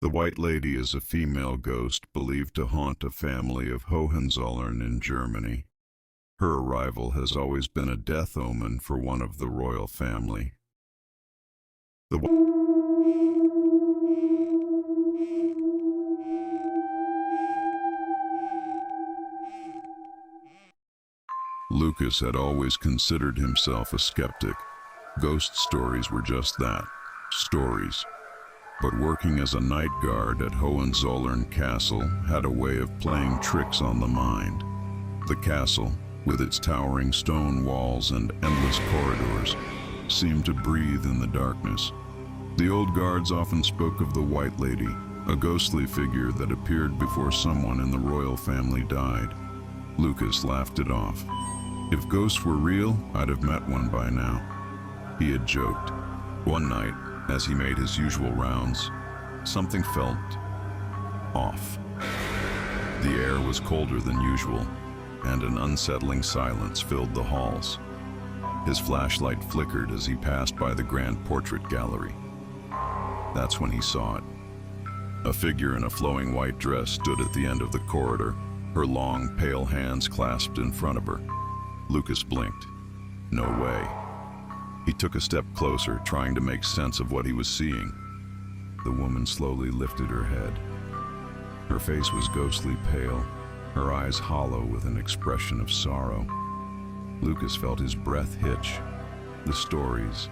The White Lady is a female ghost believed to haunt a family of Hohenzollern in Germany. Her arrival has always been a death omen for one of the royal family. The Lucas had always considered himself a skeptic. Ghost stories were just that, stories. But working as a night guard at Hohenzollern Castle had a way of playing tricks on the mind. The castle, with its towering stone walls and endless corridors, seemed to breathe in the darkness. The old guards often spoke of the White Lady, a ghostly figure that appeared before someone in the royal family died. Lucas laughed it off. If ghosts were real, I'd have met one by now. He had joked. One night, as he made his usual rounds, something felt off. The air was colder than usual, and an unsettling silence filled the halls. His flashlight flickered as he passed by the grand portrait gallery. That's when he saw it. A figure in a flowing white dress stood at the end of the corridor, her long, pale hands clasped in front of her. Lucas blinked. No way. He took a step closer, trying to make sense of what he was seeing. The woman slowly lifted her head. Her face was ghostly pale, her eyes hollow with an expression of sorrow. Lucas felt his breath hitch. The stories,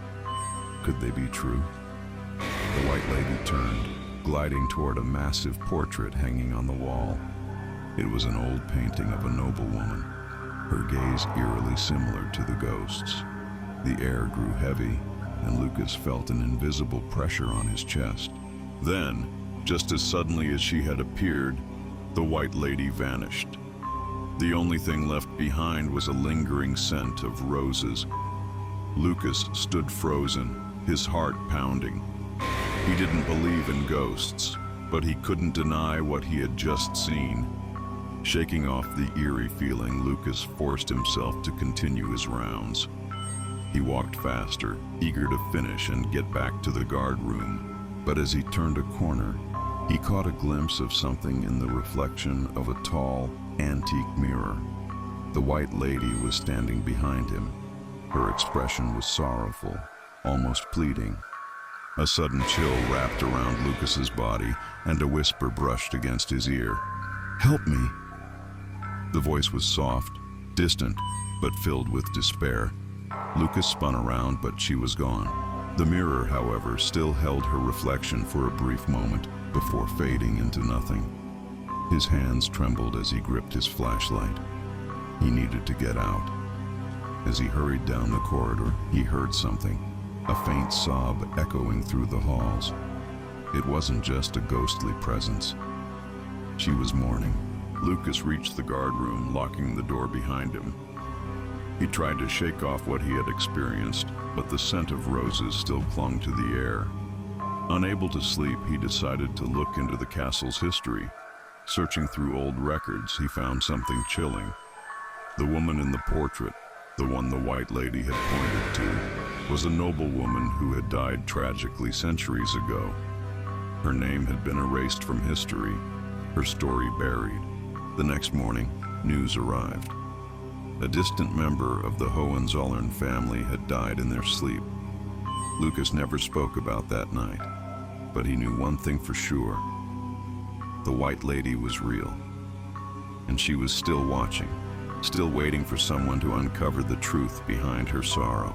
could they be true? The White Lady turned, gliding toward a massive portrait hanging on the wall. It was an old painting of a noblewoman, her gaze eerily similar to the ghost's. The air grew heavy, and Lucas felt an invisible pressure on his chest. Then, just as suddenly as she had appeared, the White Lady vanished. The only thing left behind was a lingering scent of roses. Lucas stood frozen, his heart pounding. He didn't believe in ghosts, but he couldn't deny what he had just seen. Shaking off the eerie feeling, Lucas forced himself to continue his rounds. He walked faster, eager to finish and get back to the guard room. But as he turned a corner, he caught a glimpse of something in the reflection of a tall, antique mirror. The White Lady was standing behind him. Her expression was sorrowful, almost pleading. A sudden chill wrapped around Lucas's body, and a whisper brushed against his ear. "Help me!" The voice was soft, distant, but filled with despair. Lucas spun around, but she was gone. The mirror, however, still held her reflection for a brief moment before fading into nothing. His hands trembled as he gripped his flashlight. He needed to get out. As he hurried down the corridor, he heard something, a faint sob echoing through the halls. It wasn't just a ghostly presence. She was mourning. Lucas reached the guard room, locking the door behind him. He tried to shake off what he had experienced, but the scent of roses still clung to the air. Unable to sleep, he decided to look into the castle's history. Searching through old records, he found something chilling. The woman in the portrait, the one the White Lady had pointed to, was a noblewoman who had died tragically centuries ago. Her name had been erased from history, her story buried. The next morning, news arrived. A distant member of the Hohenzollern family had died in their sleep. Lucas never spoke about that night, but he knew one thing for sure. The White Lady was real, and she was still watching, still waiting for someone to uncover the truth behind her sorrow.